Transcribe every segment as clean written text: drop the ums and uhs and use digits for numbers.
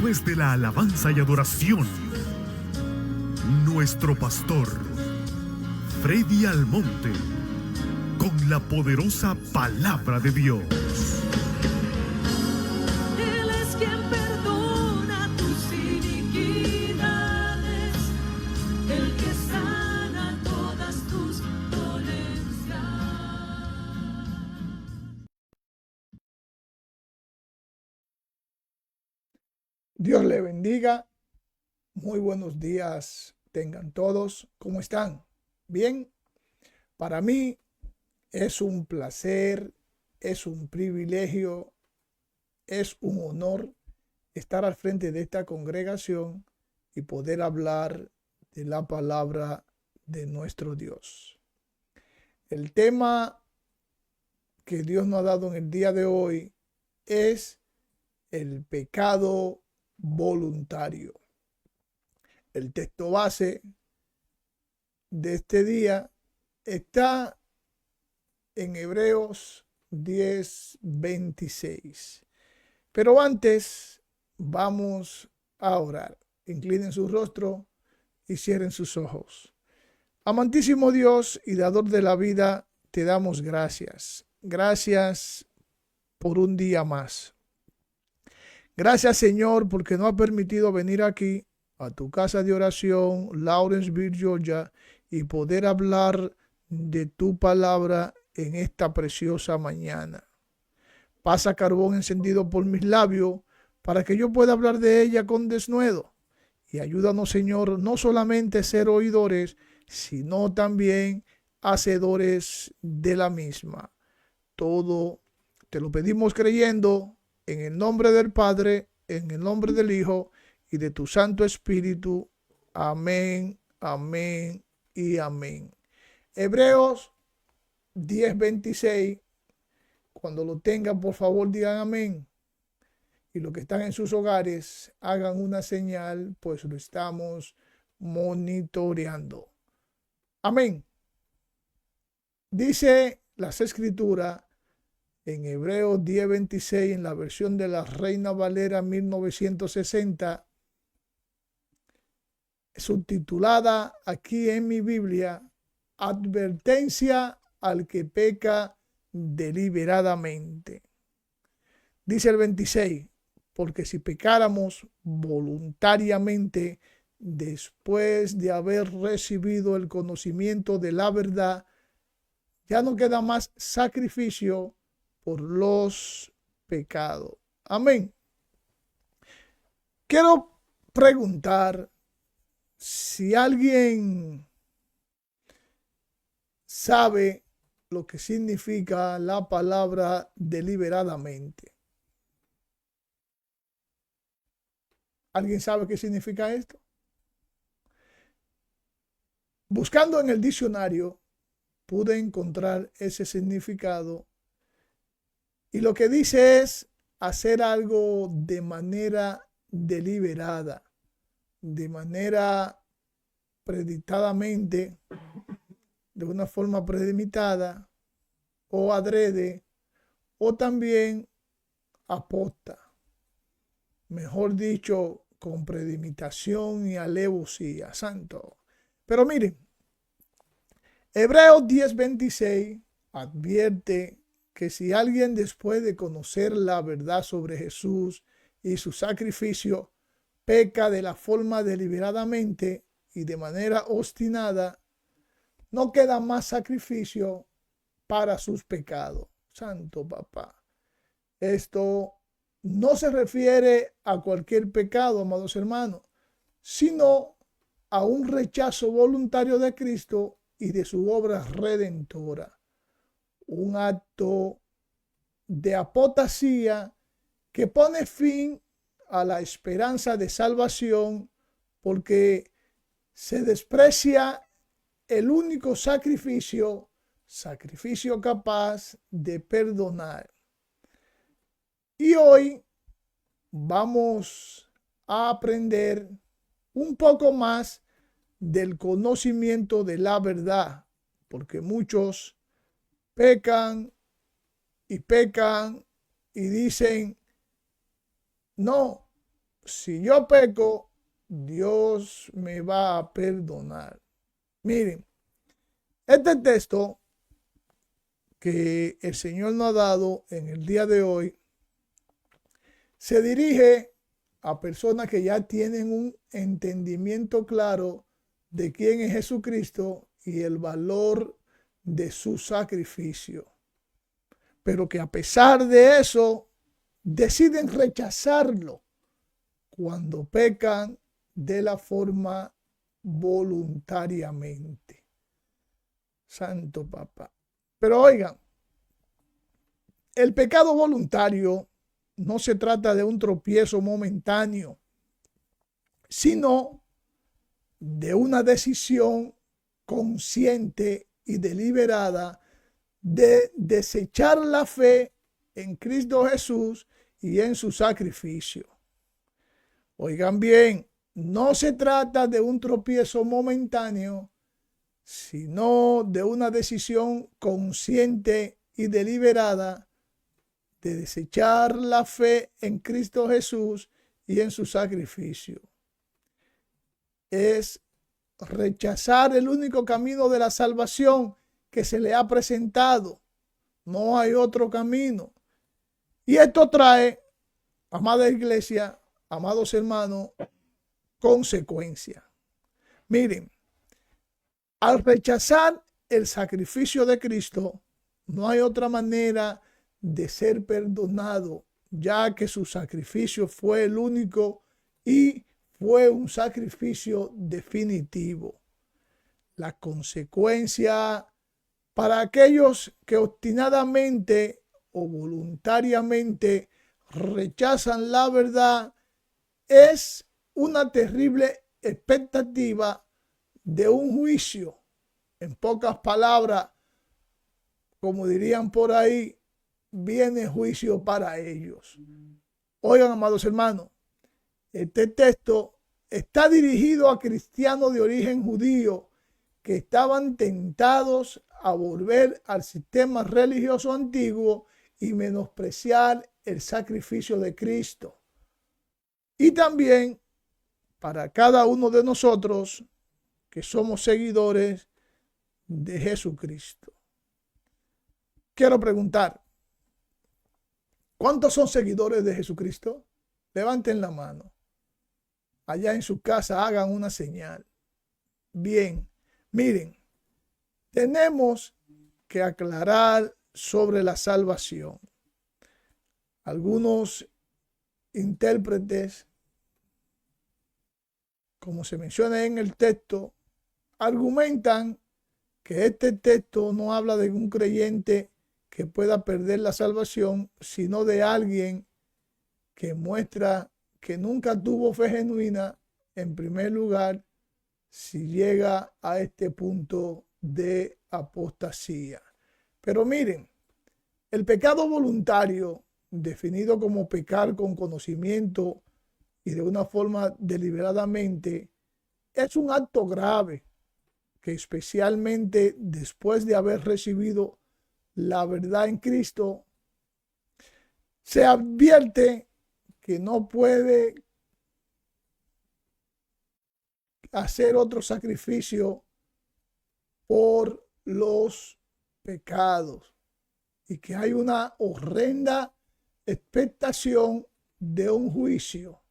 Después de la alabanza y adoración, nuestro pastor, Freddy Almonte, con la poderosa palabra de Dios. Él es quien perdona tus iniquidades, el que sana todas tus dolencias. Dios le bendiga. Muy buenos días tengan todos. ¿Cómo están? ¿Bien? Para mí es un placer, es un privilegio, es un honor estar al frente de esta congregación y poder hablar de la palabra de nuestro Dios. El tema que Dios nos ha dado en el día de hoy es el pecado voluntario. El texto base de este día está en Hebreos 10:26. Pero antes vamos a orar. Inclinen su rostro y cierren sus ojos. Amantísimo Dios y dador de la vida, te damos gracias. Gracias por un día más. Gracias, Señor, porque nos ha permitido venir aquí a tu casa de oración, Lawrenceville, Georgia, y poder hablar de tu palabra en esta preciosa mañana. Pasa carbón encendido por mis labios para que yo pueda hablar de ella con denuedo. Y ayúdanos, Señor, no solamente ser oidores, sino también hacedores de la misma. Todo te lo pedimos creyendo en el nombre del Padre, en el nombre del Hijo y de tu Santo Espíritu. Amén, amén y amén. Hebreos 10:26. Cuando lo tengan, por favor, digan amén. Y los que están en sus hogares, hagan una señal, pues lo estamos monitoreando. Amén. Dice las Escrituras en Hebreos 10:26, en la versión de la Reina Valera 1960, subtitulada aquí en mi Biblia, Advertencia al que peca deliberadamente. Dice el 26, porque si pecáramos voluntariamente después de haber recibido el conocimiento de la verdad, ya no queda más sacrificio por los pecados. Amén. Quiero preguntar si alguien sabe lo que significa la palabra deliberadamente. ¿Alguien sabe qué significa esto? Buscando en el diccionario, pude encontrar ese significado. Y lo que dice es hacer algo de manera deliberada, de manera predictadamente, de una forma premeditada o adrede, o también aposta. Mejor dicho, con premeditación y alevosía, santo. Pero miren, Hebreos 10:26 advierte que si alguien después de conocer la verdad sobre Jesús y su sacrificio peca de la forma deliberadamente y de manera obstinada, no queda más sacrificio para sus pecados. Santo papá. Esto no se refiere a cualquier pecado, amados hermanos, sino a un rechazo voluntario de Cristo y de su obra redentora. Un acto de apostasía que pone fin a la esperanza de salvación porque se desprecia el único sacrificio capaz de perdonar. Y hoy vamos a aprender un poco más del conocimiento de la verdad, porque muchos pecan y dicen, no, si yo peco, Dios me va a perdonar. Miren, este texto que el Señor nos ha dado en el día de hoy se dirige a personas que ya tienen un entendimiento claro de quién es Jesucristo y el valor de su sacrificio. Pero que a pesar de eso, deciden rechazarlo cuando pecan de la forma voluntariamente. Santo Papá. Pero oigan, el pecado voluntario no se trata de un tropiezo momentáneo, sino de una decisión consciente y deliberada de desechar la fe en Cristo Jesús y en su sacrificio. Oigan bien, no se trata de un tropiezo momentáneo, sino de una decisión consciente y deliberada de desechar la fe en Cristo Jesús y en su sacrificio. Es rechazar el único camino de la salvación que se le ha presentado. No hay otro camino. Y esto trae, amada iglesia, amados hermanos, consecuencias. Miren, al rechazar el sacrificio de Cristo, no hay otra manera de ser perdonado, ya que su sacrificio fue el único y fue un sacrificio definitivo. La consecuencia para aquellos que obstinadamente o voluntariamente rechazan la verdad es una terrible expectativa de un juicio. En pocas palabras, como dirían por ahí, viene juicio para ellos. Oigan, amados hermanos, este texto está dirigido a cristianos de origen judío que estaban tentados a volver al sistema religioso antiguo y menospreciar el sacrificio de Cristo. Y también para cada uno de nosotros que somos seguidores de Jesucristo. Quiero preguntar, ¿cuántos son seguidores de Jesucristo? Levanten la mano. Allá en su casa hagan una señal. Bien, miren, tenemos que aclarar sobre la salvación. Algunos intérpretes, como se menciona en el texto, argumentan que este texto no habla de un creyente que pueda perder la salvación, sino de alguien que muestra que nunca tuvo fe genuina, en primer lugar, si llega a este punto de apostasía. Pero miren, el pecado voluntario, definido como pecar con conocimiento y de una forma deliberadamente, es un acto grave que, especialmente después de haber recibido la verdad en Cristo, se advierte que no puede hacer otro sacrificio por los pecados y que hay una horrenda expectación de un juicio.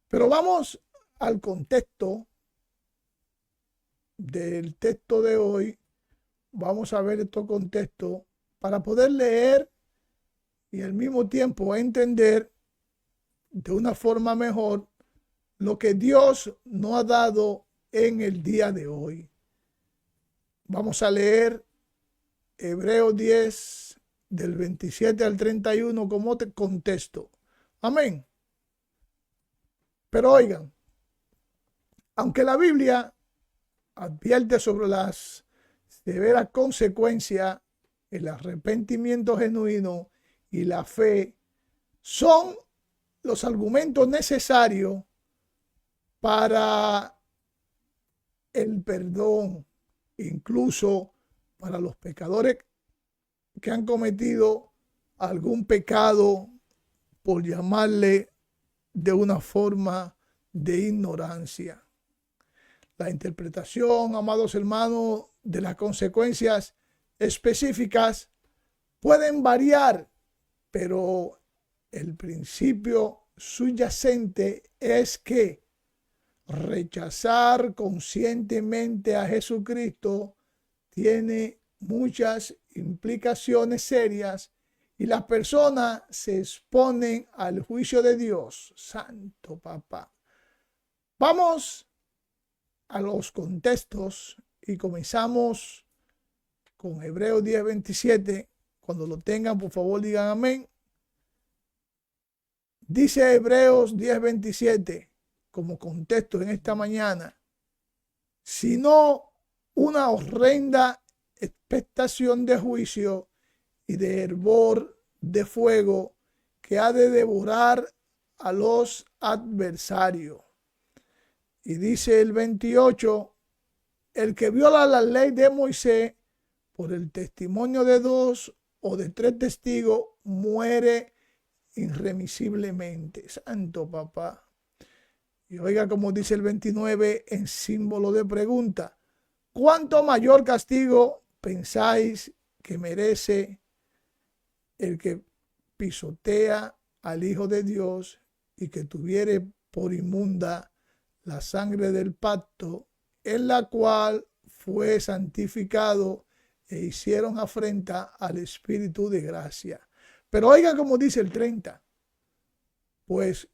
Pero vamos al contexto del texto de hoy. Vamos a ver estos contextos para poder leer y al mismo tiempo entender de una forma mejor lo que Dios nos ha dado en el día de hoy. Vamos a leer Hebreos 10 del 27 al 31 como contexto. Amén. Pero oigan, aunque la Biblia advierte sobre las severas consecuencias, el arrepentimiento genuino y la fe son los argumentos necesarios para el perdón, incluso para los pecadores que han cometido algún pecado, por llamarle de una forma de ignorancia. La interpretación, amados hermanos, de las consecuencias específicas pueden variar, pero el principio subyacente es que rechazar conscientemente a Jesucristo tiene muchas implicaciones serias y las personas se exponen al juicio de Dios. Santo Papá. Vamos a los contextos y comenzamos con Hebreos 10:27. Cuando lo tengan, por favor, digan amén. Dice Hebreos 10:27 como contexto en esta mañana: sino una horrenda expectación de juicio y de hervor de fuego que ha de devorar a los adversarios. Y dice el 28, el que viola la ley de Moisés por el testimonio de 2 o de 3 testigos muere irremisiblemente. Santo Papá. Y oiga como dice el 29 en símbolo de pregunta: ¿cuánto mayor castigo pensáis que merece el que pisotea al Hijo de Dios y que tuviere por inmunda la sangre del pacto, en la cual fue santificado e hicieron afrenta al Espíritu de gracia? Pero oiga como dice el 30, pues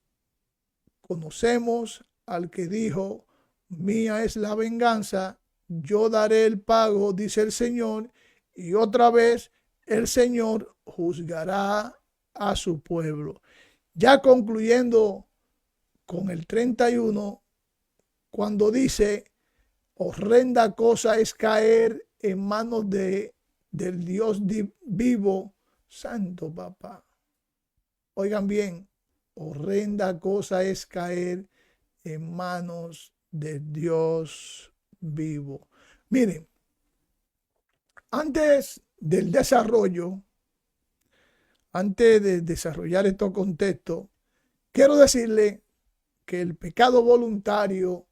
conocemos al que dijo: mía es la venganza, yo daré el pago, dice el Señor. Y otra vez el Señor juzgará a su pueblo. Ya concluyendo con el 31, cuando dice: horrenda cosa es caer en manos del Dios vivo. Santo Papá. Oigan bien, horrenda cosa es caer en manos del Dios vivo. Miren, antes del desarrollo, antes de desarrollar estos contextos, quiero decirle que el pecado voluntario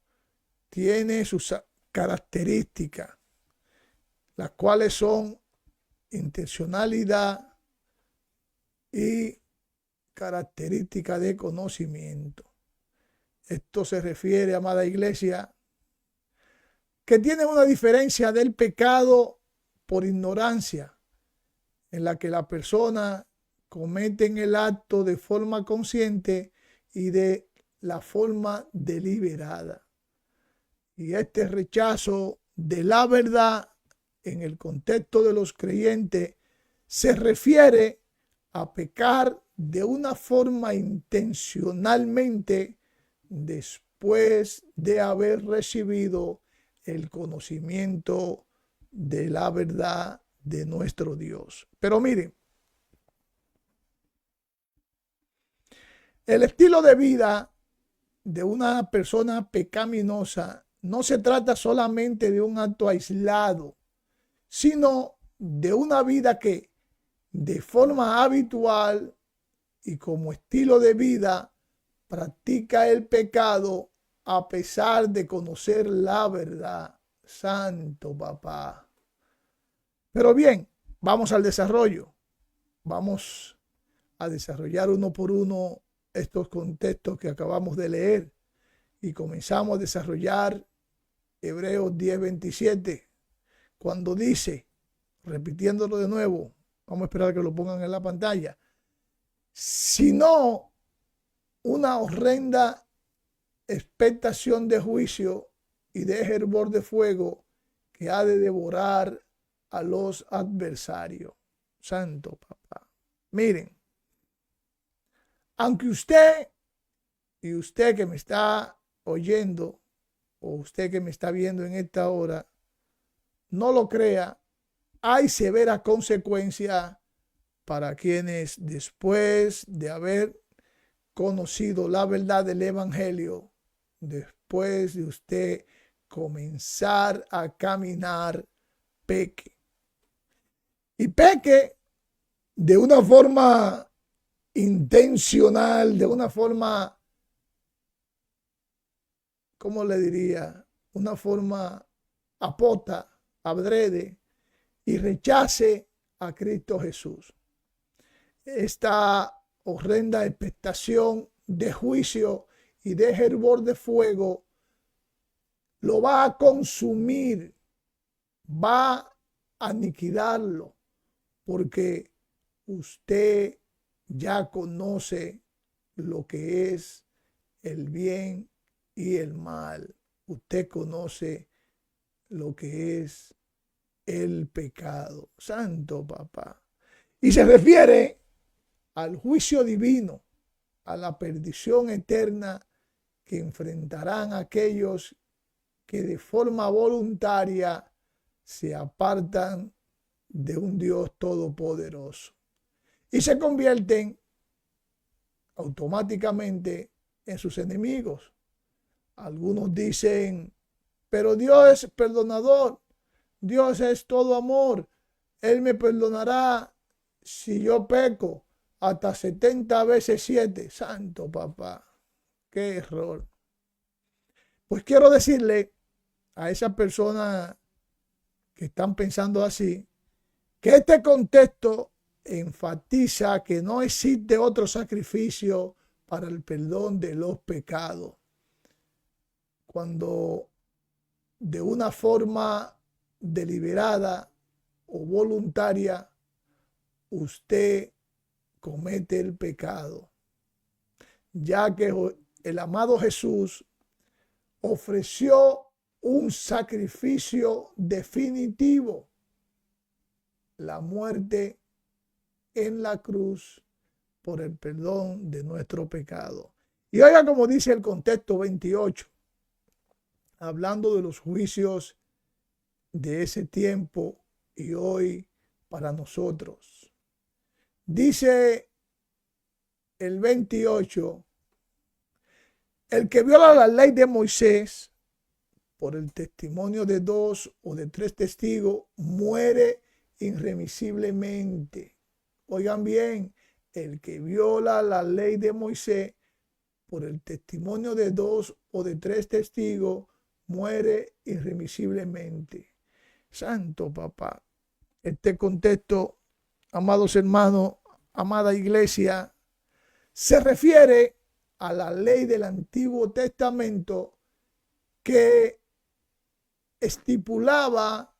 tiene sus características, las cuales son intencionalidad y característica de conocimiento. Esto se refiere, amada iglesia, que tiene una diferencia del pecado por ignorancia, en la que la persona comete el acto de forma consciente y de la forma deliberada. Y este rechazo de la verdad en el contexto de los creyentes se refiere a pecar de una forma intencionalmente después de haber recibido el conocimiento de la verdad de nuestro Dios. Pero miren, el estilo de vida de una persona pecaminosa no se trata solamente de un acto aislado, sino de una vida que de forma habitual y como estilo de vida practica el pecado a pesar de conocer la verdad. Santo Papá. Pero bien, vamos al desarrollo. Vamos a desarrollar uno por uno estos contextos que acabamos de leer y comenzamos a desarrollar Hebreos 10:27, cuando dice, repitiéndolo de nuevo, vamos a esperar que lo pongan en la pantalla: sino una horrenda expectación de juicio y de hervor de fuego que ha de devorar a los adversarios. Santo Papá. Miren, aunque usted que me está oyendo o usted que me está viendo en esta hora no lo crea, hay severa consecuencia para quienes después de haber conocido la verdad del Evangelio, después de usted comenzar a caminar, peque. Y peque de una forma intencional, de una forma ¿cómo le diría? Una forma apota, adrede, y rechace a Cristo Jesús. Esta horrenda expectación de juicio y de hervor de fuego lo va a consumir, va a aniquilarlo, porque usted ya conoce lo que es el bien y el mal. Usted conoce lo que es el pecado. Santo papá. Y se refiere al juicio divino, a la perdición eterna que enfrentarán aquellos que de forma voluntaria se apartan de un Dios todopoderoso y se convierten automáticamente en sus enemigos. Algunos dicen, pero Dios es perdonador, Dios es todo amor, Él me perdonará si yo peco hasta 70 veces 7. Santo papá, qué error. Pues quiero decirle a esas personas que están pensando así, que este contexto enfatiza que no existe otro sacrificio para el perdón de los pecados. Cuando de una forma deliberada o voluntaria usted comete el pecado, ya que el amado Jesús ofreció un sacrificio definitivo, la muerte en la cruz por el perdón de nuestro pecado. Y oiga como dice el contexto 28, hablando de los juicios de ese tiempo y hoy para nosotros. Dice el 28, el que viola la ley de Moisés por el testimonio de 2 o de 3 testigos muere irremisiblemente. Oigan bien, el que viola la ley de Moisés por el testimonio de 2 o de 3 testigos muere irremisiblemente. Santo papá. Este contexto, amados hermanos, amada iglesia, se refiere a la ley del Antiguo Testamento que estipulaba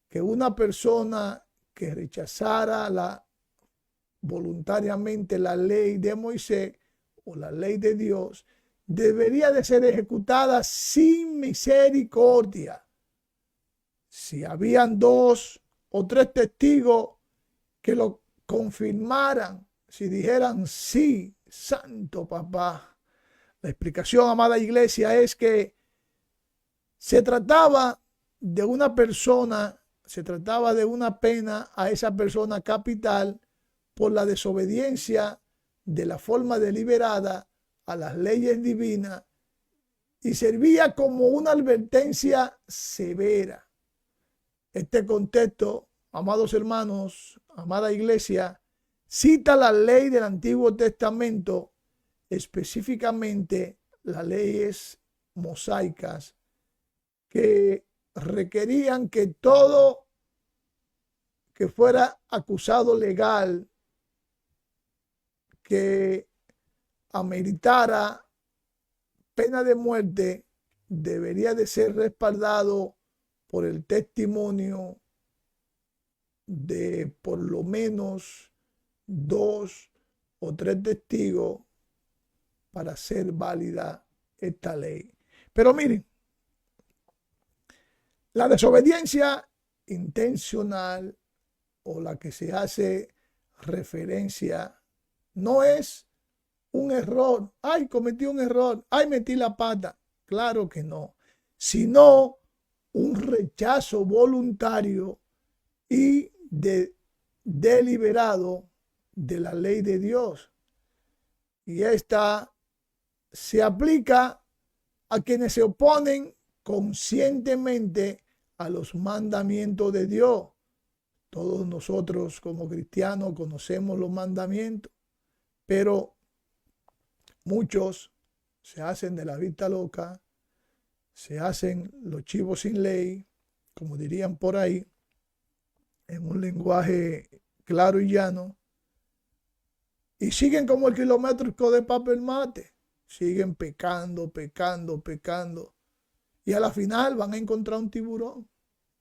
que una persona que rechazara voluntariamente la ley de Moisés o la ley de Dios debería de ser ejecutada sin misericordia. Si habían 2 o 3 testigos que lo confirmaran, si dijeran sí, santo papá. La explicación, amada iglesia, es que se trataba de una persona, se trataba de una pena a esa persona capital por la desobediencia de la forma deliberada a las leyes divinas y servía como una advertencia severa. Este contexto, amados hermanos, amada iglesia, cita la ley del Antiguo Testamento, específicamente las leyes mosaicas que requerían que todo que fuera acusado legal, que ameritara pena de muerte, debería de ser respaldado por el testimonio de por lo menos 2 o 3 testigos para ser válida esta ley. Pero miren, la desobediencia intencional o la que se hace referencia no es un error. Ay, cometí un error. Ay, metí la pata. Claro que no. Sino un rechazo voluntario y deliberado de la ley de Dios. Y esta se aplica a quienes se oponen conscientemente a los mandamientos de Dios. Todos nosotros como cristianos conocemos los mandamientos, pero muchos se hacen de la vista loca se hacen los chivos sin ley, como dirían por ahí, en un lenguaje claro y llano, y siguen como el kilométrico de papel mate, siguen pecando, pecando, pecando, y a la final van a encontrar un tiburón.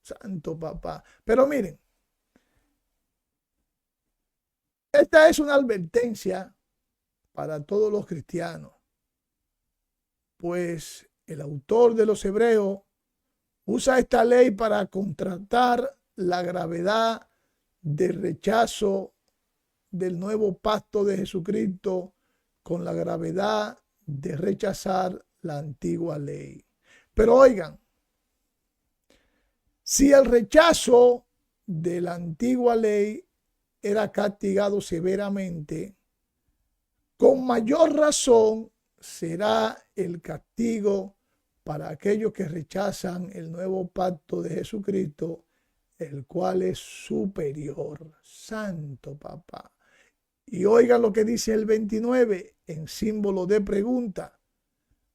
Santo papá. Pero miren, esta es una advertencia para todos los cristianos, pues el autor de los Hebreos usa esta ley para contrastar la gravedad del rechazo del nuevo pacto de Jesucristo con la gravedad de rechazar la antigua ley. Pero oigan, si el rechazo de la antigua ley era castigado severamente, con mayor razón será el castigo para aquellos que rechazan el nuevo pacto de Jesucristo, el cual es superior. Santo papá. Y oigan lo que dice el 29 en símbolo de pregunta.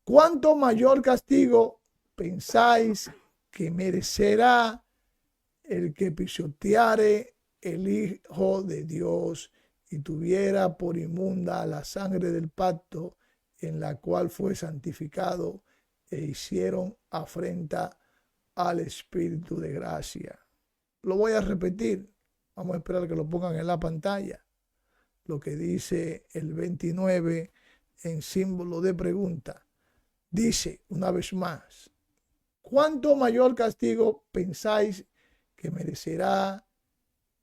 ¿Cuánto mayor castigo pensáis que merecerá el que pisoteare el Hijo de Dios y tuviera por inmunda la sangre del pacto en la cual fue santificado e hicieron afrenta al Espíritu de gracia? Lo voy a repetir. Vamos a esperar que lo pongan en la pantalla. Lo que dice el 29 en símbolo de pregunta. Dice una vez más, ¿cuánto mayor castigo pensáis que merecerá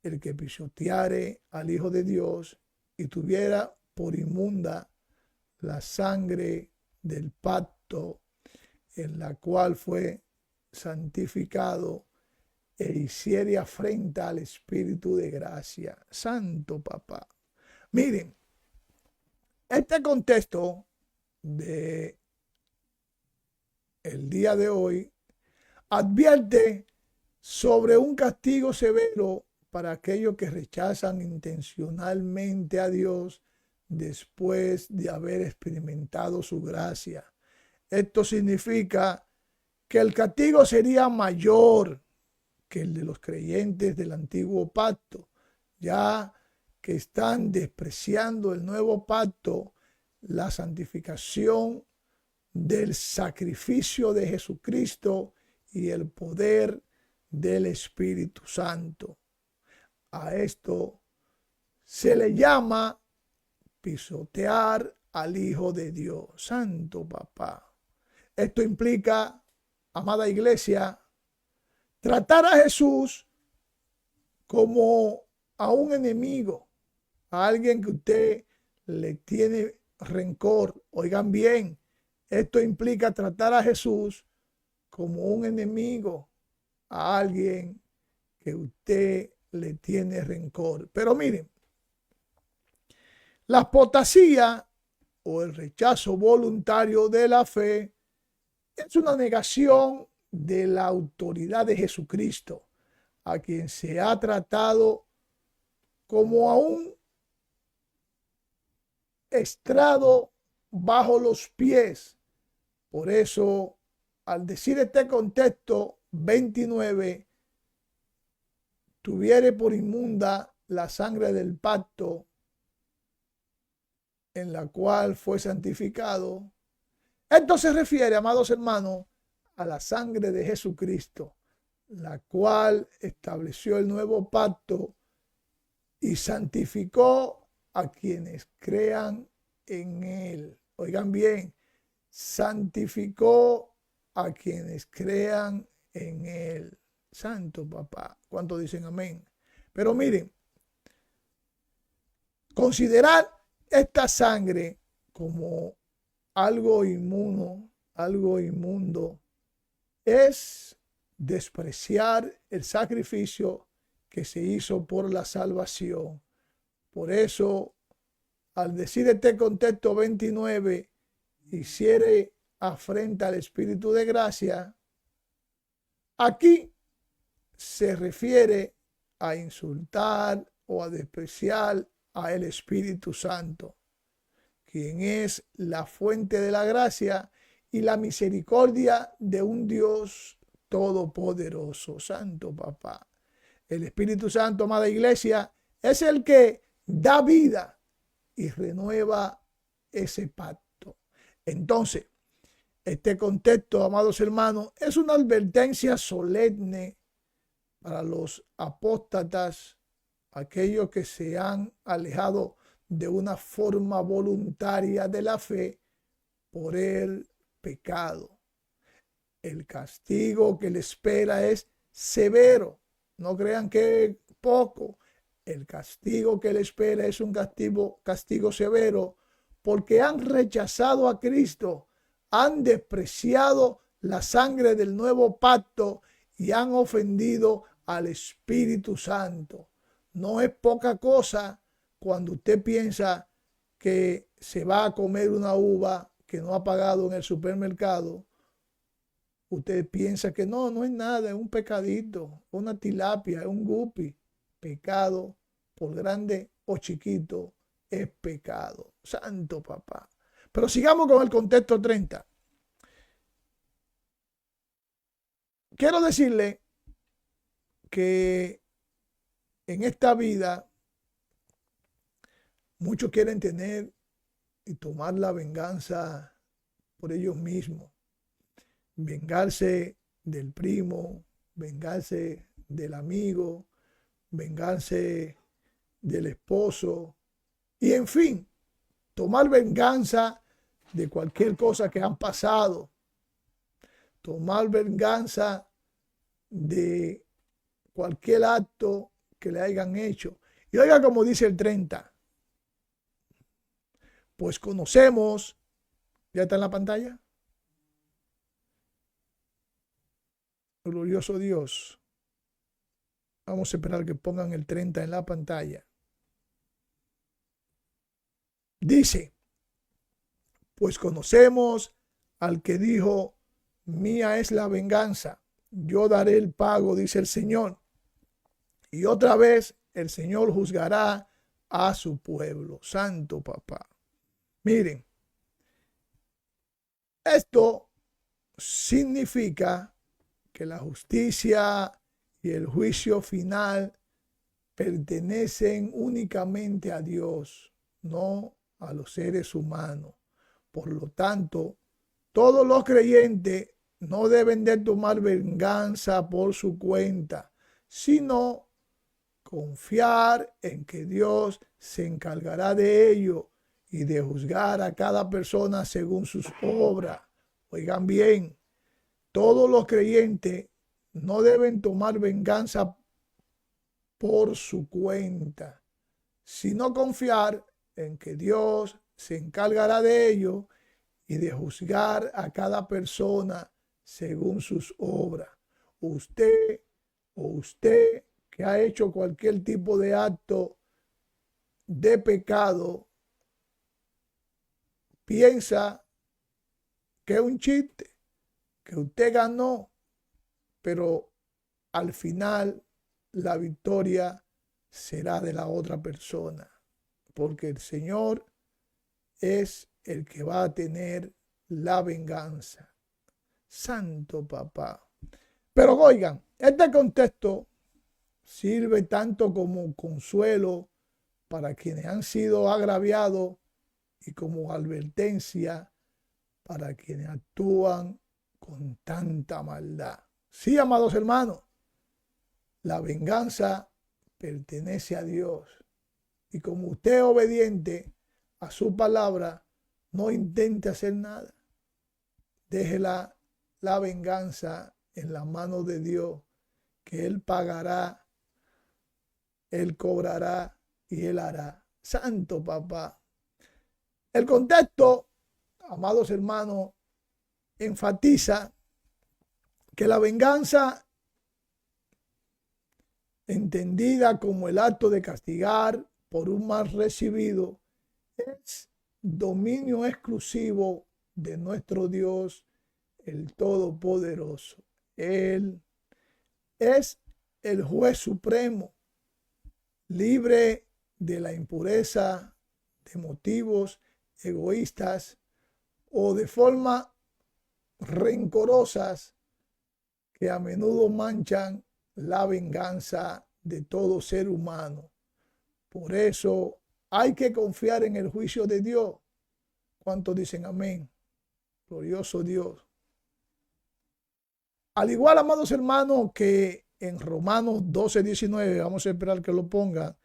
el que pisoteare al Hijo de Dios y tuviera por inmunda la sangre del pacto en la cual fue santificado e hiciere afrenta al Espíritu de gracia? Santo papá. Miren, este contexto de el día de hoy advierte sobre un castigo severo para aquellos que rechazan intencionalmente a Dios después de haber experimentado su gracia. Esto significa que el castigo sería mayor que el de los creyentes del antiguo pacto, ya que están despreciando el nuevo pacto, la santificación del sacrificio de Jesucristo y el poder del Espíritu Santo. A esto se le llama pisotear al Hijo de Dios. Santo papá. Esto implica, amada iglesia, tratar a Jesús como a un enemigo, a alguien que usted le tiene rencor. Oigan bien, esto implica tratar a Jesús como un enemigo, a alguien que usted le tiene rencor. Pero miren, la apostasía o el rechazo voluntario de la fe es una negación de la autoridad de Jesucristo, a quien se ha tratado como a un estrado bajo los pies. Por eso, al decir este contexto 29, tuviere por inmunda la sangre del pacto en la cual fue santificado. Esto se refiere, amados hermanos, a la sangre de Jesucristo, la cual estableció el nuevo pacto y santificó a quienes crean en él. Oigan bien, santificó a quienes crean en él. Santo papá, ¿cuántos dicen amén? Pero miren, considerar esta sangre como algo inmundo, es despreciar el sacrificio que se hizo por la salvación. Por eso, al decir este contexto 29, hiciere afrenta al Espíritu de gracia, aquí se refiere a insultar o a despreciar a el Espíritu Santo, quien es la fuente de la gracia y la misericordia de un Dios todopoderoso. Santo Papá. El Espíritu Santo, amada iglesia, es el que da vida y renueva ese pacto. Entonces, este contexto, amados hermanos, es una advertencia solemne para los apóstatas, aquellos que se han alejado de una forma voluntaria de la fe por el pecado. El castigo que le espera es severo. No crean que es poco. El castigo que le espera es un castigo severo porque han rechazado a Cristo, han despreciado la sangre del nuevo pacto y han ofendido al Espíritu Santo. No es poca cosa cuando usted piensa que se va a comer una uva que no ha pagado en el supermercado. Usted piensa que no es nada, es un pecadito, una tilapia, es un guppy. Pecado, por grande o chiquito, es pecado. Santo Papá. Pero sigamos con el contexto 30. Quiero decirle que en esta vida muchos quieren tener y tomar la venganza por ellos mismos. Vengarse del primo, vengarse del amigo, vengarse del esposo y en fin, tomar venganza de cualquier cosa que han pasado, tomar venganza de cualquier acto que le hayan hecho. Y oiga como dice el 30, pues conocemos, ya está en la pantalla, glorioso Dios. Vamos a esperar que pongan el 30 en la pantalla. Dice, pues conocemos al que dijo, mía es la venganza, yo daré el pago, dice el Señor. Y otra vez el Señor juzgará a su pueblo. Santo Papá. Miren, esto significa que la justicia y el juicio final pertenecen únicamente a Dios, no a los seres humanos. Por lo tanto, todos los creyentes no deben de tomar venganza por su cuenta, sino confiar en que Dios se encargará de ello y de juzgar a cada persona según sus obras. Oigan bien, todos los creyentes no deben tomar venganza por su cuenta, sino confiar en que Dios se encargará de ello y de juzgar a cada persona según sus obras. Usted que ha hecho cualquier tipo de acto de pecado, piensa que es un chiste, que usted ganó, pero al final la victoria será de la otra persona, porque el Señor es el que va a tener la venganza. Santo Papá. Pero oigan, este contexto sirve tanto como consuelo para quienes han sido agraviados y como advertencia para quienes actúan con tanta maldad. Sí, amados hermanos, la venganza pertenece a Dios. Y como usted es obediente a su palabra, no intente hacer nada. Déjela la venganza en la mano de Dios, que Él pagará, Él cobrará y Él hará. Santo Papá. El contexto, amados hermanos, enfatiza que la venganza, entendida como el acto de castigar por un mal recibido, es dominio exclusivo de nuestro Dios, el Todopoderoso. Él es el juez supremo, libre de la impureza de motivos egoístas o de forma rencorosas que a menudo manchan la venganza de todo ser humano. Por eso hay que confiar en el juicio de Dios. ¿Cuántos dicen amén? Glorioso Dios. Al igual, amados hermanos, que en Romanos 12:19, vamos a esperar que lo pongan,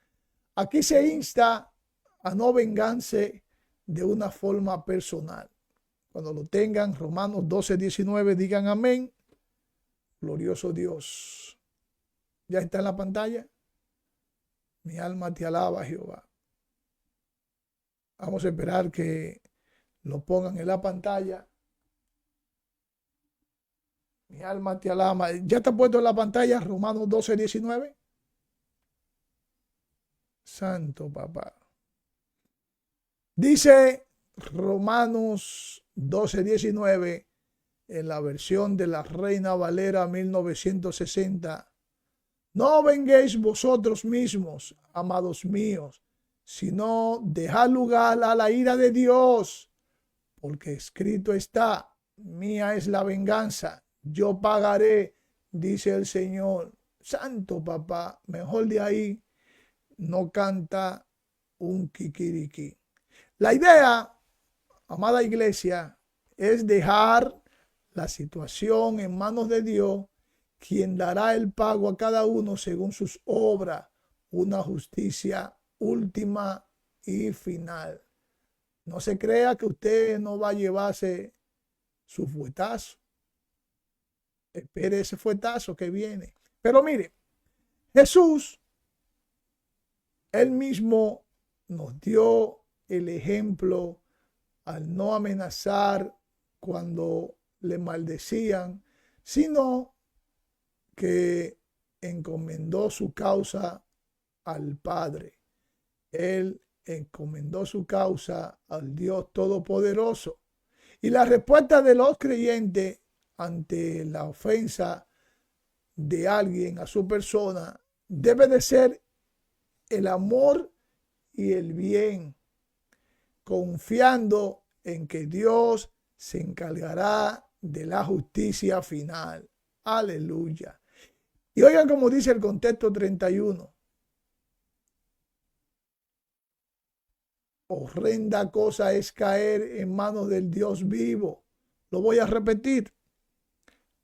aquí se insta a no vengarse de una forma personal. Cuando lo tengan, Romanos 12:19, digan amén. Glorioso Dios. ¿Ya está en la pantalla? Mi alma te alaba, Jehová. Vamos a esperar que lo pongan en la pantalla. Mi alma te alaba. ¿Ya está puesto en la pantalla Romanos 12:19? Santo papá. Dice Romanos 12:19 en la versión de la Reina Valera 1960. No venguéis vosotros mismos, amados míos, sino dejad lugar a la ira de Dios, porque escrito está, mía es la venganza, yo pagaré, dice el Señor. Santo papá, mejor de ahí no canta un kikiriki. La idea, amada iglesia, es dejar la situación en manos de Dios, quien dará el pago a cada uno según sus obras, una justicia última y final. No se crea que usted no va a llevarse su fuetazo. Espere ese fuetazo que viene. Pero mire, Jesús, él mismo nos dio el ejemplo al no amenazar cuando le maldecían, sino que encomendó su causa al Padre. Él encomendó su causa al Dios Todopoderoso. Y la respuesta de los creyentes ante la ofensa de alguien a su persona debe de ser el amor y el bien, confiando en que Dios se encargará de la justicia final. Aleluya. Y oigan como dice el contexto 31. Horrenda cosa es caer en manos del Dios vivo. Lo voy a repetir.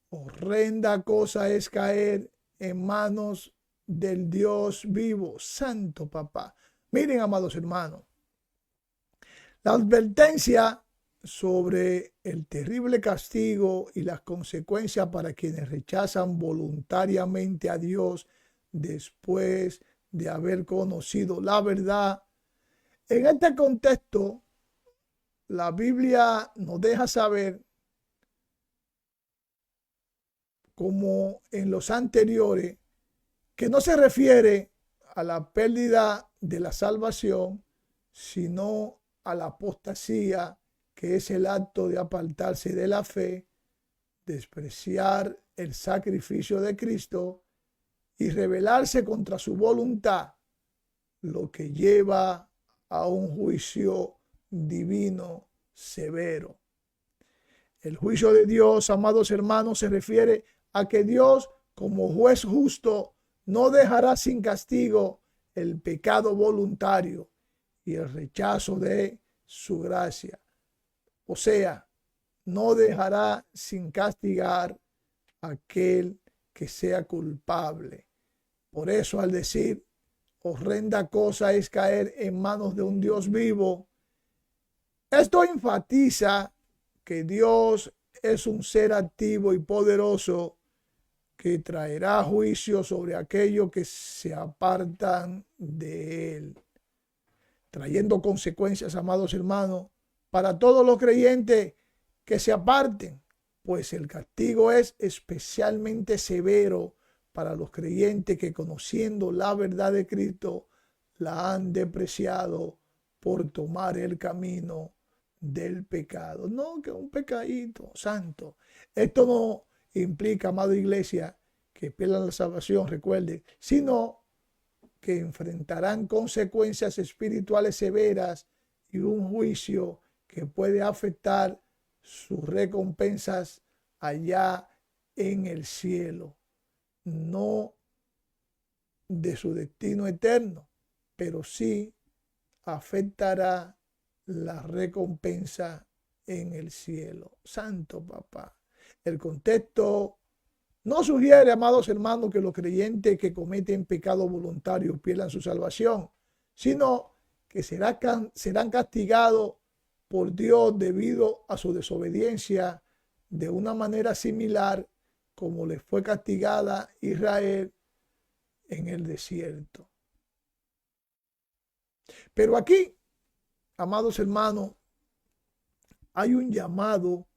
Horrenda cosa es caer en manos del Dios vivo. Santo papá. Miren, amados hermanos. La advertencia sobre el terrible castigo y las consecuencias para quienes rechazan voluntariamente a Dios después de haber conocido la verdad. En este contexto, la Biblia nos deja saber, como en los anteriores, que no se refiere a la pérdida de la salvación, sino a la apostasía, que es el acto de apartarse de la fe, despreciar el sacrificio de Cristo y rebelarse contra su voluntad, lo que lleva a un juicio divino severo. El juicio de Dios, amados hermanos, se refiere a que Dios, como juez justo, no dejará sin castigo el pecado voluntario y el rechazo de su gracia. O sea, no dejará sin castigar a aquel que sea culpable. Por eso, al decir, horrenda cosa es caer en manos de un Dios vivo, esto enfatiza que Dios es un ser activo y poderoso que traerá juicio sobre aquellos que se apartan de él, trayendo consecuencias, amados hermanos, para todos los creyentes que se aparten, pues el castigo es especialmente severo para los creyentes que, conociendo la verdad de Cristo, la han despreciado por tomar el camino del pecado. No, que un pecadito santo. Esto no implica, amada iglesia, que pierdan la salvación, recuerden, sino que enfrentarán consecuencias espirituales severas y un juicio que puede afectar sus recompensas allá en el cielo, no de su destino eterno, pero sí afectará la recompensa en el cielo. Santo Papá. El contexto no sugiere, amados hermanos, que los creyentes que cometen pecado voluntario pierdan su salvación, sino que serán castigados por Dios debido a su desobediencia de una manera similar como le fue castigada Israel en el desierto. Pero aquí, amados hermanos, hay un llamado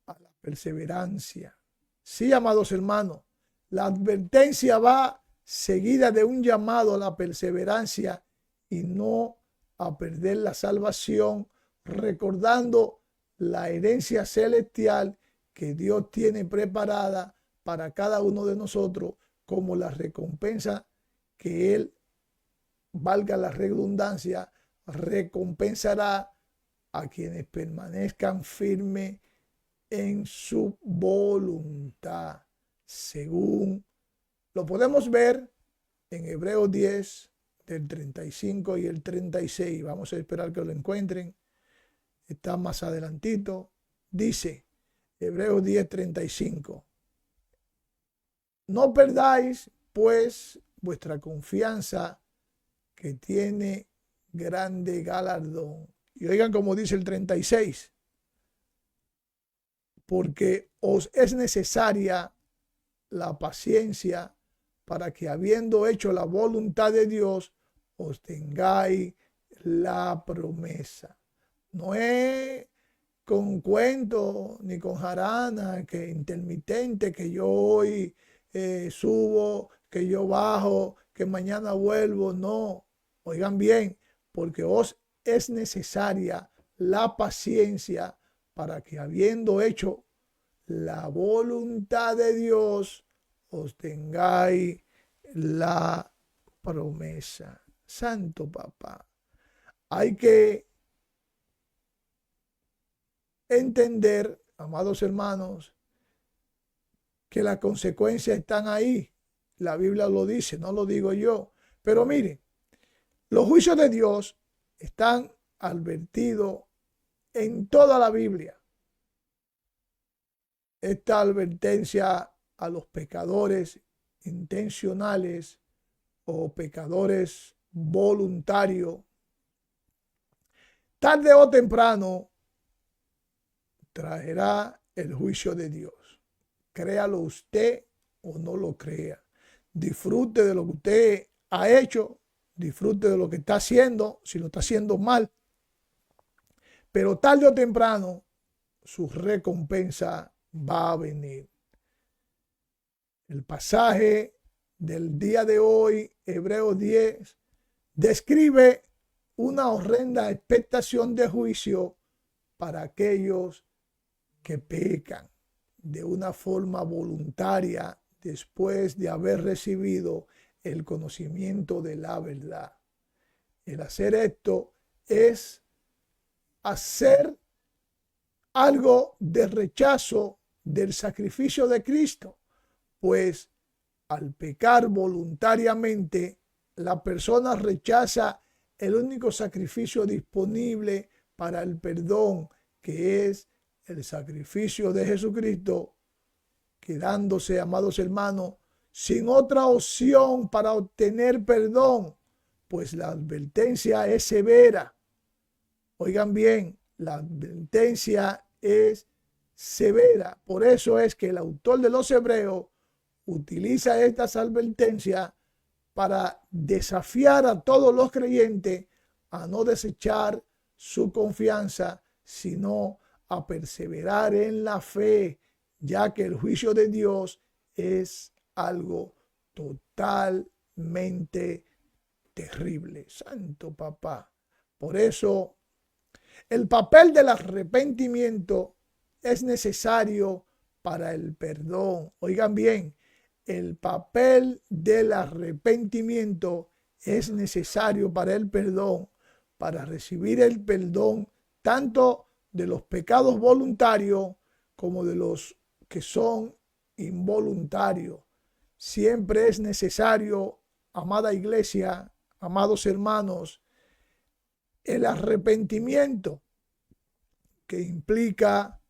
a la perseverancia. Sí, amados hermanos, la advertencia va seguida de un llamado a la perseverancia y no a perder la salvación, recordando la herencia celestial que Dios tiene preparada para cada uno de nosotros como la recompensa que Él, valga la redundancia, recompensará a quienes permanezcan firmes en su voluntad, según lo podemos ver en Hebreos 10, del 35 y el 36. Vamos a esperar que lo encuentren. Está más adelantito. Dice Hebreos 10, 35. No perdáis, pues, vuestra confianza, que tiene grande galardón. Y oigan como dice el 36. Porque os es necesaria la paciencia para que, habiendo hecho la voluntad de Dios, os tengáis la promesa. No es con cuento ni con jarana, que intermitente, que yo hoy subo, que yo bajo, que mañana vuelvo. No, oigan bien, porque os es necesaria la paciencia para que, habiendo hecho la voluntad de Dios, os tengáis la promesa. Santo Papá, hay que entender, amados hermanos, que las consecuencias están ahí. La Biblia lo dice, no lo digo yo. Pero miren, los juicios de Dios están advertidos en toda la Biblia. Esta advertencia a los pecadores intencionales o pecadores voluntarios, tarde o temprano traerá el juicio de Dios. Créalo usted o no lo crea. Disfrute de lo que usted ha hecho, disfrute de lo que está haciendo, si lo está haciendo mal, pero tarde o temprano su recompensa va a venir. El pasaje del día de hoy, Hebreos 10, describe una horrenda expectación de juicio para aquellos que pecan de una forma voluntaria después de haber recibido el conocimiento de la verdad. El hacer esto es hacer algo de rechazo del sacrificio de Cristo, pues al pecar voluntariamente, la persona rechaza el único sacrificio disponible para el perdón, que es el sacrificio de Jesucristo, quedándose, amados hermanos, sin otra opción para obtener perdón, pues la advertencia es severa. Oigan bien, la advertencia es severa. Por eso es que el autor de los Hebreos utiliza estas advertencias para desafiar a todos los creyentes a no desechar su confianza, sino a perseverar en la fe, ya que el juicio de Dios es algo totalmente terrible. Santo Papá. Por eso, el papel del arrepentimiento es necesario para el perdón. Oigan bien, el papel del arrepentimiento es necesario para el perdón, para recibir el perdón tanto de los pecados voluntarios como de los que son involuntarios. Siempre es necesario, amada iglesia, amados hermanos, el arrepentimiento, que implica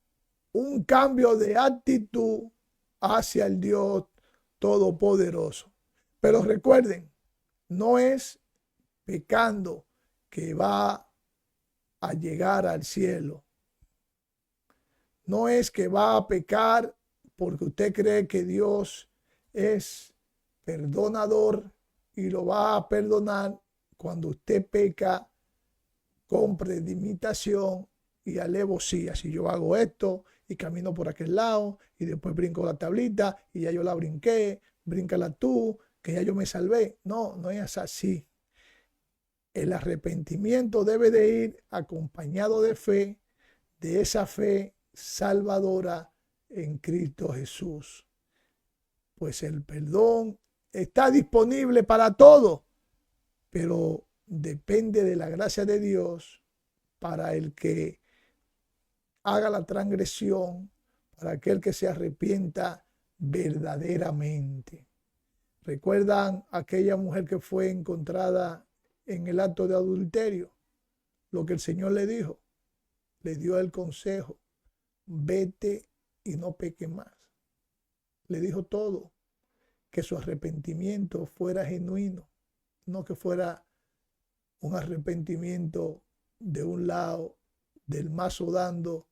un cambio de actitud hacia el Dios Todopoderoso. Pero recuerden, no es pecando que va a llegar al cielo. No es que va a pecar porque usted cree que Dios es perdonador y lo va a perdonar cuando usted peca con premeditación y alevosía. Si yo hago esto y camino por aquel lado y después brinco la tablita y ya yo la brinqué, bríncala tú, que ya yo me salvé. No, no es así. El arrepentimiento debe de ir acompañado de fe, de esa fe salvadora en Cristo Jesús. Pues el perdón está disponible para todos, pero depende de la gracia de Dios para el que haga la transgresión, para aquel que se arrepienta verdaderamente. ¿Recuerdan aquella mujer que fue encontrada en el acto de adulterio? Lo que el Señor le dijo, le dio el consejo: vete y no peques más. Le dijo todo, que su arrepentimiento fuera genuino, no que fuera un arrepentimiento de un lado, del mazo dando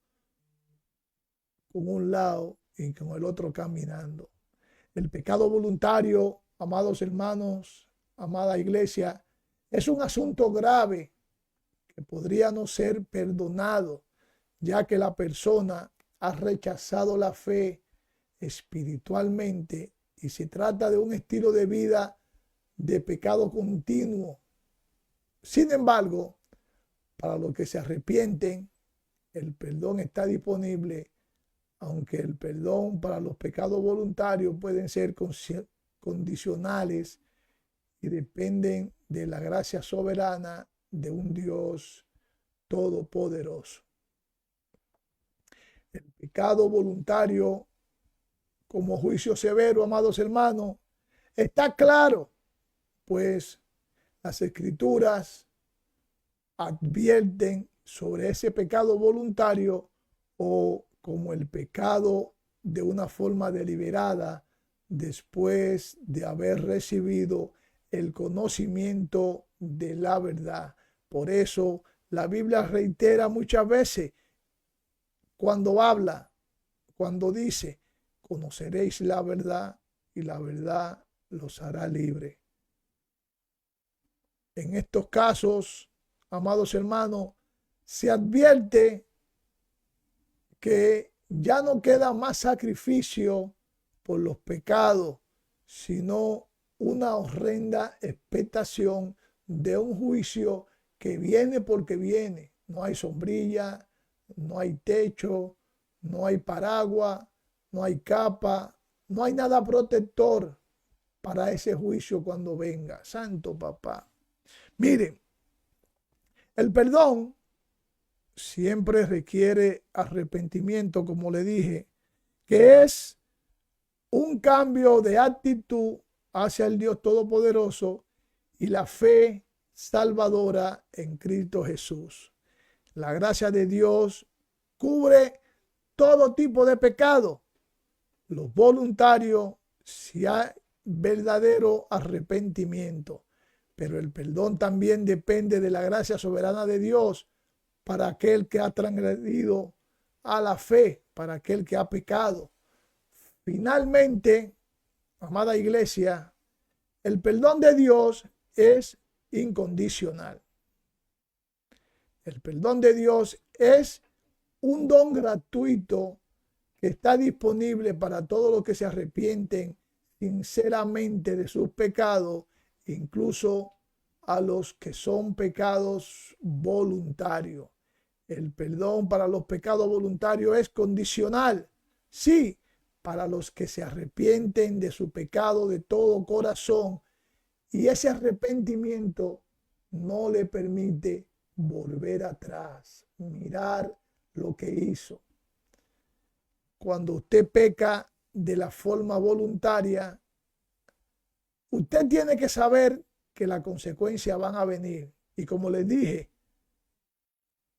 con un lado y con el otro caminando. El pecado voluntario, amados hermanos, amada iglesia, es un asunto grave que podría no ser perdonado, ya que la persona ha rechazado la fe espiritualmente y se trata de un estilo de vida de pecado continuo. Sin embargo, para los que se arrepienten, el perdón está disponible, aunque el perdón para los pecados voluntarios pueden ser condicionales y dependen de la gracia soberana de un Dios todopoderoso. El pecado voluntario como juicio severo, amados hermanos, está claro, pues las Escrituras advierten sobre ese pecado voluntario o como el pecado de una forma deliberada después de haber recibido el conocimiento de la verdad. Por eso la Biblia reitera muchas veces cuando habla, cuando dice: conoceréis la verdad y la verdad los hará libres. En estos casos, amados hermanos, se advierte que ya no queda más sacrificio por los pecados, sino una horrenda expectación de un juicio que viene porque viene. No hay sombrilla, no hay techo, no hay paraguas, no hay capa, no hay nada protector para ese juicio cuando venga. Santo Papá. Miren, el perdón siempre requiere arrepentimiento, como le dije, que es un cambio de actitud hacia el Dios Todopoderoso y la fe salvadora en Cristo Jesús. La gracia de Dios cubre todo tipo de pecado. Los voluntarios, si hay verdadero arrepentimiento, pero el perdón también depende de la gracia soberana de Dios para aquel que ha transgredido a la fe, para aquel que ha pecado. Finalmente, amada iglesia, el perdón de Dios es incondicional. El perdón de Dios es un don gratuito que está disponible para todos los que se arrepienten sinceramente de sus pecados, incluso a los que son pecados voluntarios. El perdón para los pecados voluntarios es condicional. Sí, para los que se arrepienten de su pecado de todo corazón. Y ese arrepentimiento no le permite volver atrás, mirar lo que hizo. Cuando usted peca de la forma voluntaria, usted tiene que saber que las consecuencias van a venir. Y como les dije,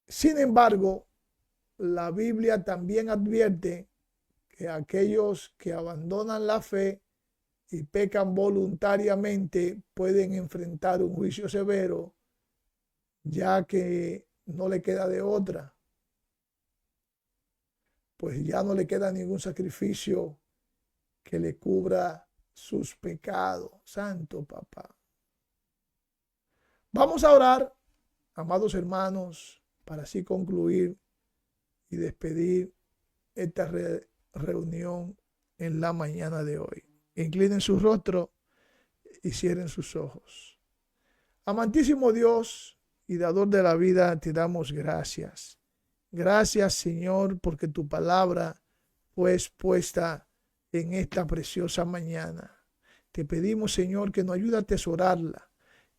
sin embargo, la Biblia también advierte que aquellos que abandonan la fe y pecan voluntariamente pueden enfrentar un juicio severo, ya que no le queda de otra. Pues ya no le queda ningún sacrificio que le cubra sus pecados. Santo Papá. Vamos a orar, amados hermanos, para así concluir y despedir esta reunión en la mañana de hoy. Inclinen su rostro y cierren sus ojos. Amantísimo Dios y dador de la vida, te damos gracias. Gracias, Señor, porque tu palabra fue expuesta en esta preciosa mañana. Te pedimos, Señor, que nos ayude a atesorarla,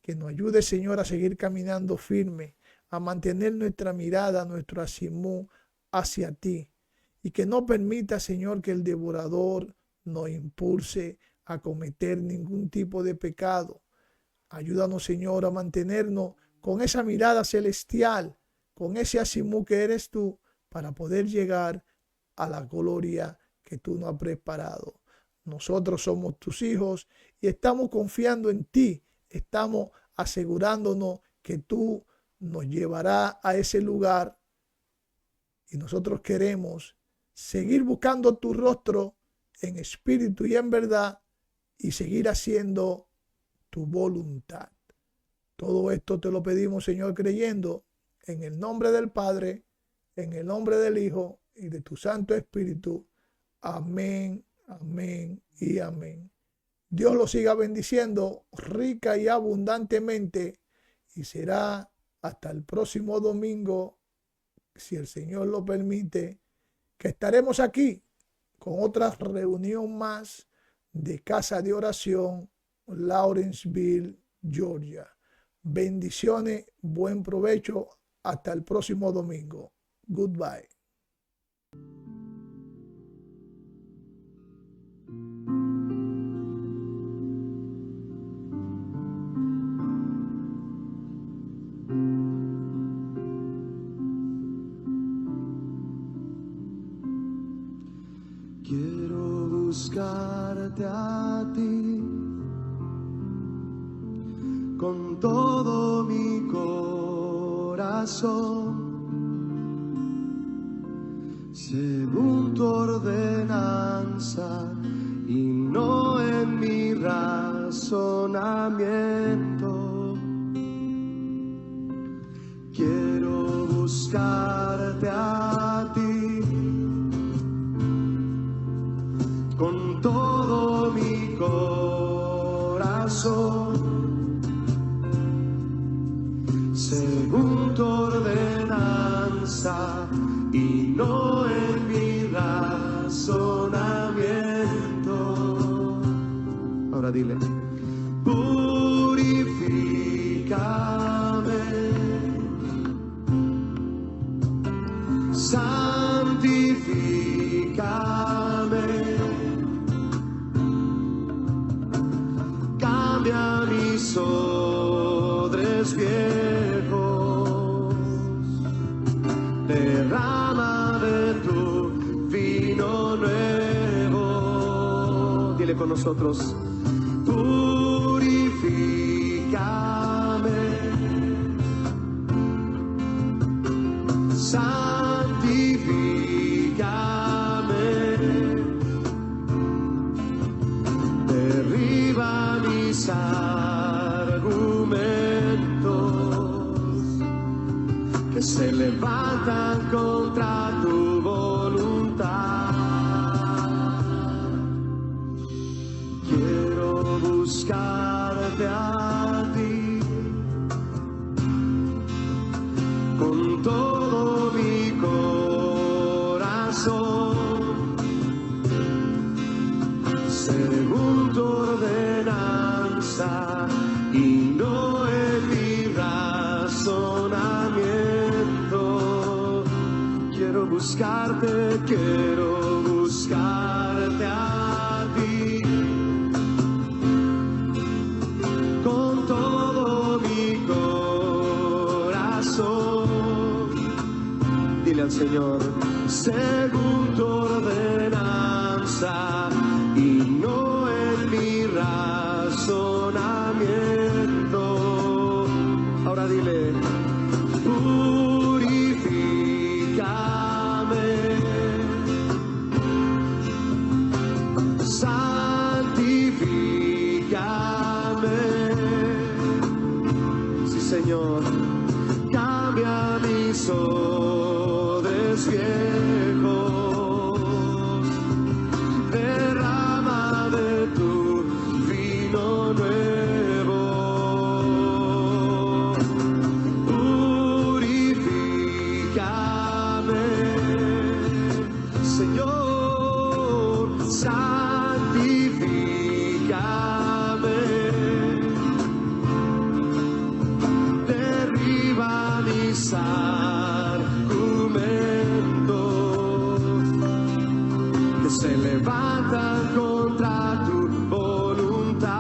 que nos ayude, Señor, a seguir caminando firme, a mantener nuestra mirada, nuestro asimú hacia ti, y que no permita, Señor, que el devorador nos impulse a cometer ningún tipo de pecado. Ayúdanos, Señor, a mantenernos con esa mirada celestial, con ese asimú que eres tú, para poder llegar a la gloria que tú nos has preparado. Nosotros somos tus hijos y estamos confiando en ti, estamos asegurándonos que tú nos llevarás a ese lugar, y nosotros queremos seguir buscando tu rostro en espíritu y en verdad y seguir haciendo tu voluntad. Todo esto te lo pedimos, Señor, creyendo en el nombre del Padre, en el nombre del Hijo y de tu Santo Espíritu. Amén, amén y amén. Dios los siga bendiciendo rica y abundantemente, y será hasta el próximo domingo, si el Señor lo permite, que estaremos aquí con otra reunión más de Casa de Oración, Lawrenceville, Georgia. Bendiciones, buen provecho, hasta el próximo domingo. Goodbye. Quiero buscarte a ti con todo mi corazón, según tu ordenanza y no en mi razonamiento. Quiero buscarte a ti con todo mi corazón, según tu ordenanza y no en mi razonamiento. Ahora dile: purifícame, santifícame, cambia mis odres viejos, derrama de tu vino nuevo. Dile con nosotros: purifícame, santifícame, derriba mis argumentos que se levantan contra tu voluntad. Quiero buscarte a ti con todo mi corazón, según tu ordenanza y no en mi razonamiento. Quiero buscarte, quiero buscarte a ti. Con todo mi corazón, dile al Señor, según tu ordenanza y no en mi razonamiento. Ahora dile, purifícame, santifícame. Sí, Señor, cambia mis odres viejos, derrama de tu vino nuevo, purifícame, Señor, santifícame, derriba mis argumentos que se levantan contra tu voluntad.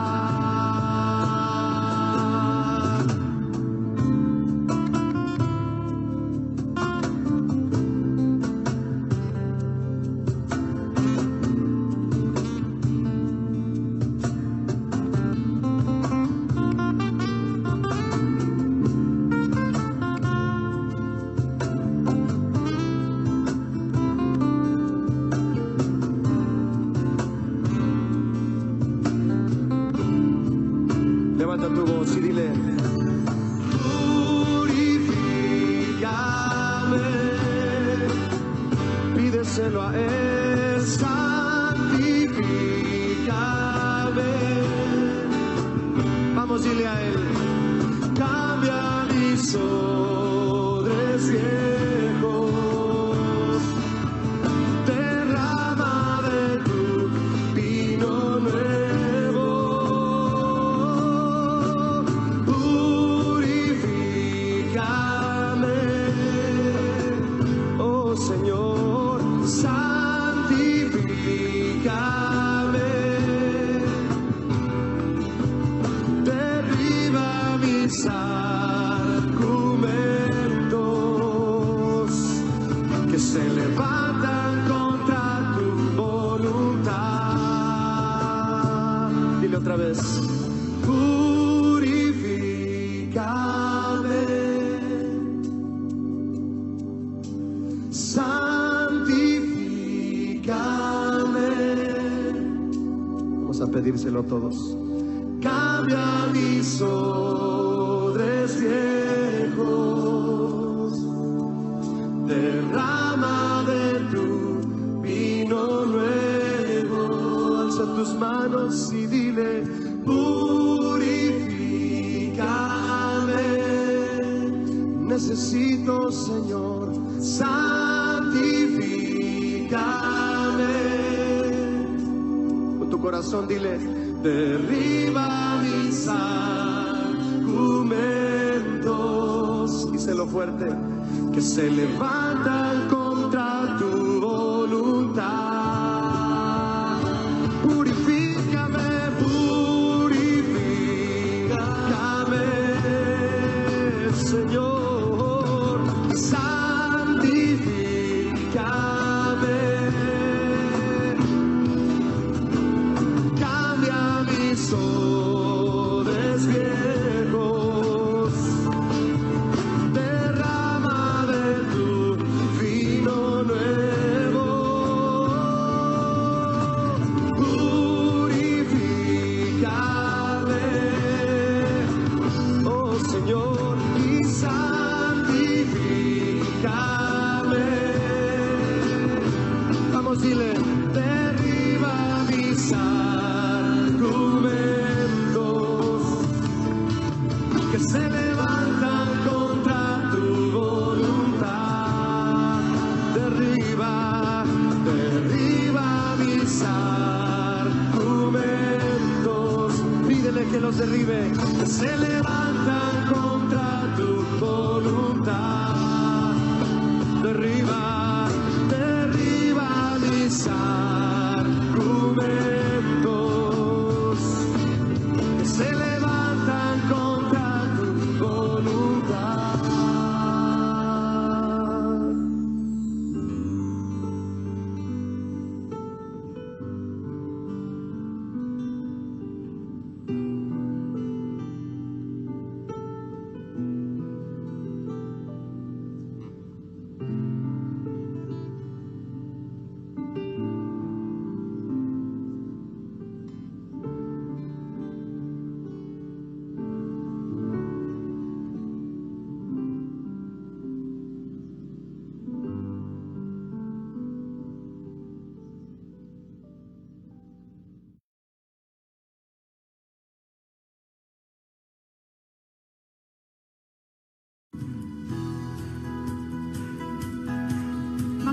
Levanta tu voz y dile, purifícame, pídeselo a Él, santifícame. Vamos, dile a Él, cambia mis odres viejos, derrama de tu vino nuevo, purifícame, oh Señor, santifícame, derriba mis argumentos que se levantan contra tu voluntad. Dile otra vez, purifícame, santifícame. Vamos a pedírselo a todos. Cambia mis odres viejos, derrama de tu vino nuevo. Alza tus manos y dile, purifícame. Necesito, Señor, santifícame. Con tu corazón dile, derriba mis argumentos, díselo fuerte, que se levantan contra tu voluntad. Purifícame, purifícame, Señor, santifícame. Cambia mis odres viejos, derrama de tu vino nuevo, purifícame, oh Señor, y santifícame. Vamos, dile, derriba mis argumentos que se levantan contra tu voluntad. Derriba, derriba mis argumentos. Pídele que los derribe, que se levantan contra tu voluntad. Derriba,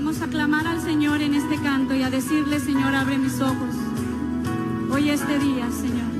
Vamos a clamar al Señor en este canto y a decirle, Señor, abre mis ojos. Hoy este día, Señor.